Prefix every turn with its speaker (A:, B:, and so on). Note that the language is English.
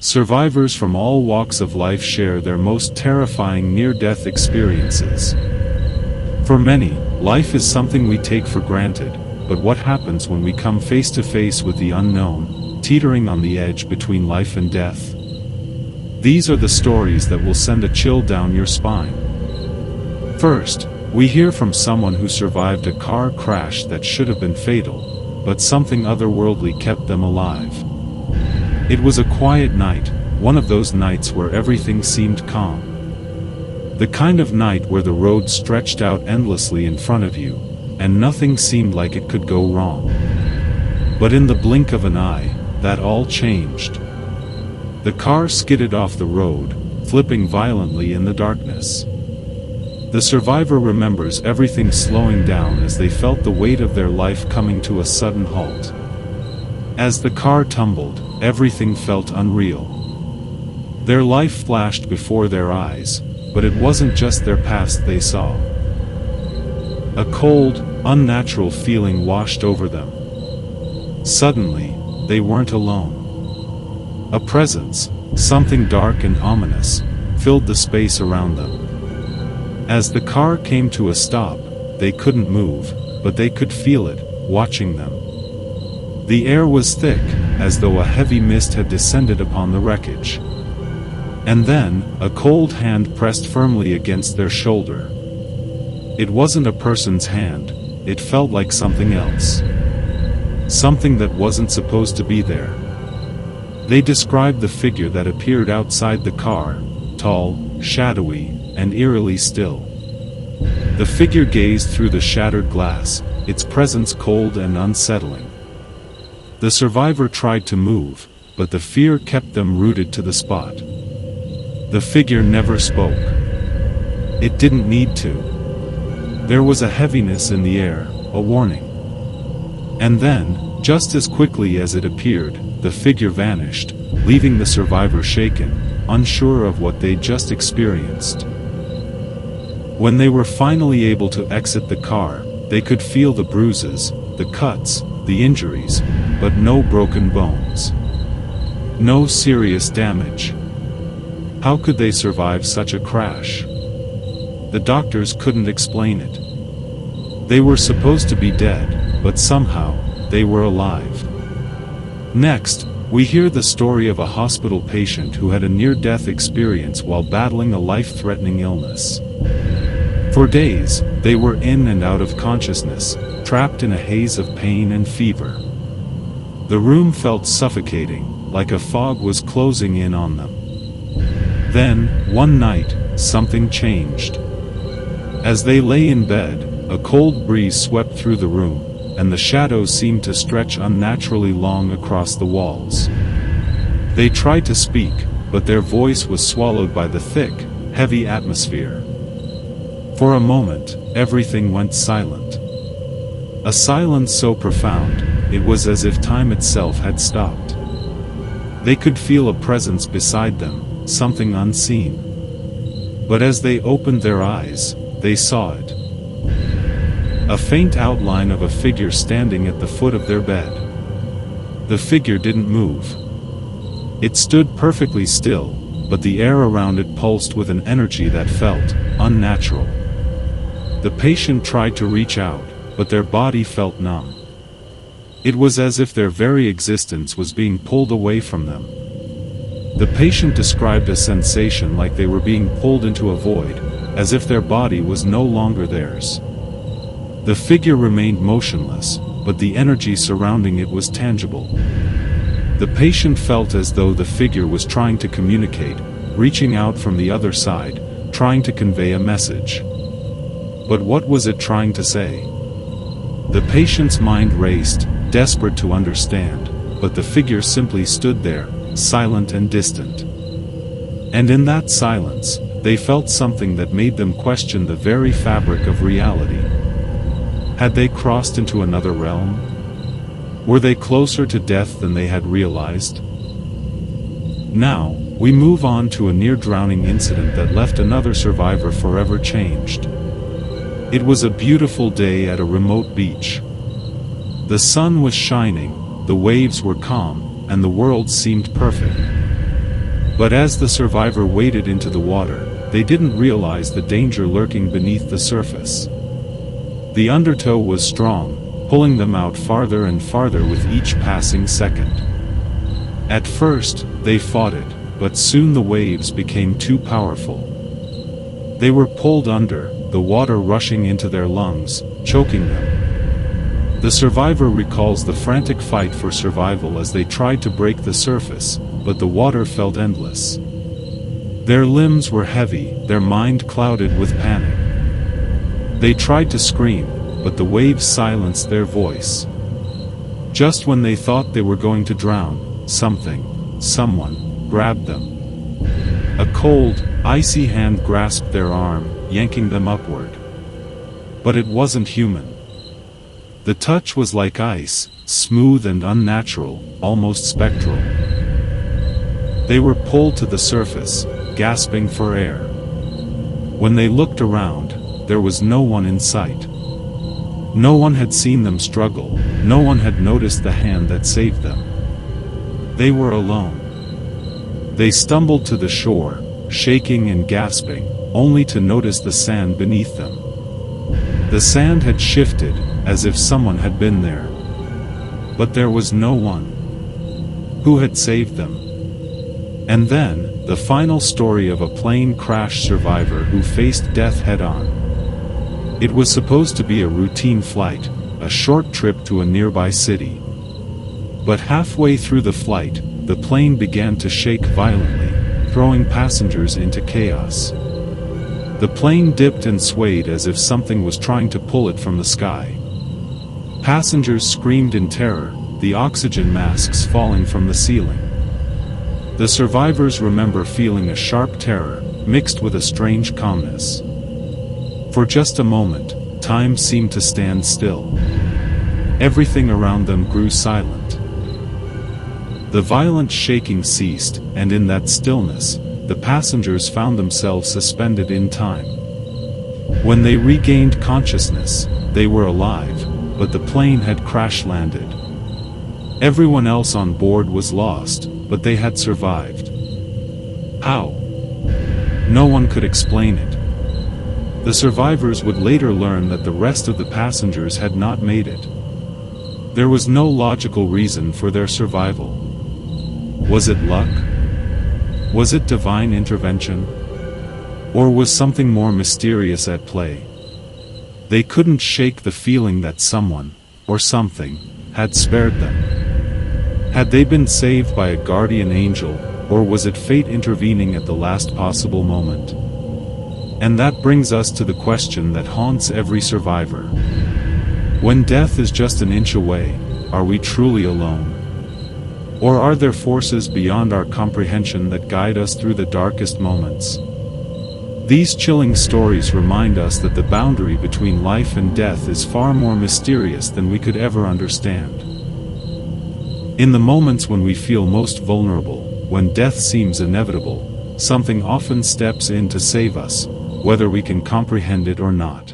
A: Survivors from all walks of life share their most terrifying near-death experiences. For many, life is something we take for granted, but what happens when we come face to face with the unknown, teetering on the edge between life and death? These are the stories that will send a chill down your spine. First, we hear from someone who survived a car crash that should have been fatal, but something otherworldly kept them alive. It was a quiet night, one of those nights where everything seemed calm. The kind of night where the road stretched out endlessly in front of you, and nothing seemed like it could go wrong. But in the blink of an eye, that all changed. The car skidded off the road, flipping violently in the darkness. The survivor remembers everything slowing down as they felt the weight of their life coming to a sudden halt. As the car tumbled, everything felt unreal. Their life flashed before their eyes, but it wasn't just their past they saw. A cold, unnatural feeling washed over them. Suddenly, they weren't alone. A presence, something dark and ominous, filled the space around them. As the car came to a stop, they couldn't move, but they could feel it, watching them. The air was thick, as though a heavy mist had descended upon the wreckage. And then, a cold hand pressed firmly against their shoulder. It wasn't a person's hand, it felt like something else. Something that wasn't supposed to be there. They described the figure that appeared outside the car, tall, shadowy, and eerily still. The figure gazed through the shattered glass, its presence cold and unsettling. The survivor tried to move, but the fear kept them rooted to the spot. The figure never spoke. It didn't need to. There was a heaviness in the air, a warning. And then, just as quickly as it appeared, the figure vanished, leaving the survivor shaken, unsure of what they'd just experienced. When they were finally able to exit the car, they could feel the bruises, the cuts, the injuries, but no broken bones. No serious damage. How could they survive such a crash? The doctors couldn't explain it. They were supposed to be dead, but somehow, they were alive. Next, we hear the story of a hospital patient who had a near-death experience while battling a life-threatening illness. For days, they were in and out of consciousness, trapped in a haze of pain and fever. The room felt suffocating, like a fog was closing in on them. Then, one night, something changed. As they lay in bed, a cold breeze swept through the room, and the shadows seemed to stretch unnaturally long across the walls. They tried to speak, but their voice was swallowed by the thick, heavy atmosphere. For a moment, everything went silent. A silence so profound, it was as if time itself had stopped. They could feel a presence beside them, something unseen. But as they opened their eyes, they saw it. A faint outline of a figure standing at the foot of their bed. The figure didn't move. It stood perfectly still, but the air around it pulsed with an energy that felt unnatural. The patient tried to reach out, but their body felt numb. It was as if their very existence was being pulled away from them. The patient described a sensation like they were being pulled into a void, as if their body was no longer theirs. The figure remained motionless, but the energy surrounding it was tangible. The patient felt as though the figure was trying to communicate, reaching out from the other side, trying to convey a message. But what was it trying to say? The patient's mind raced, desperate to understand, but the figure simply stood there, silent and distant. And in that silence, they felt something that made them question the very fabric of reality. Had they crossed into another realm? Were they closer to death than they had realized? Now, we move on to a near-drowning incident that left another survivor forever changed. It was a beautiful day at a remote beach. The sun was shining, the waves were calm, and the world seemed perfect. But as the survivor waded into the water, they didn't realize the danger lurking beneath the surface. The undertow was strong, pulling them out farther and farther with each passing second. At first, they fought it, but soon the waves became too powerful. They were pulled under, the water rushing into their lungs, choking them. The survivor recalls the frantic fight for survival as they tried to break the surface, but the water felt endless. Their limbs were heavy, their mind clouded with panic. They tried to scream, but the waves silenced their voice. Just when they thought they were going to drown, someone, grabbed them. A cold, icy hand grasped their arm, yanking them upward. But it wasn't human. The touch was like ice, smooth and unnatural, almost spectral. They were pulled to the surface, gasping for air. When they looked around, there was no one in sight. No one had seen them struggle, no one had noticed the hand that saved them. They were alone. They stumbled to the shore, shaking and gasping, only to notice the sand beneath them. The sand had shifted, as if someone had been there. But there was no one. Who had saved them? And then, the final story of a plane crash survivor who faced death head-on. It was supposed to be a routine flight, a short trip to a nearby city. But halfway through the flight, the plane began to shake violently, throwing passengers into chaos. The plane dipped and swayed as if something was trying to pull it from the sky. Passengers screamed in terror, the oxygen masks falling from the ceiling. The survivors remember feeling a sharp terror, mixed with a strange calmness. For just a moment, time seemed to stand still. Everything around them grew silent. The violent shaking ceased, and in that stillness, the passengers found themselves suspended in time. When they regained consciousness, they were alive, but the plane had crash-landed. Everyone else on board was lost, but they had survived. How? No one could explain it. The survivors would later learn that the rest of the passengers had not made it. There was no logical reason for their survival. Was it luck? Was it divine intervention? Or was something more mysterious at play? They couldn't shake the feeling that someone, or something, had spared them. Had they been saved by a guardian angel, or was it fate intervening at the last possible moment? And that brings us to the question that haunts every survivor. When death is just an inch away, are we truly alone? Or are there forces beyond our comprehension that guide us through the darkest moments? These chilling stories remind us that the boundary between life and death is far more mysterious than we could ever understand. In the moments when we feel most vulnerable, when death seems inevitable, something often steps in to save us, whether we can comprehend it or not.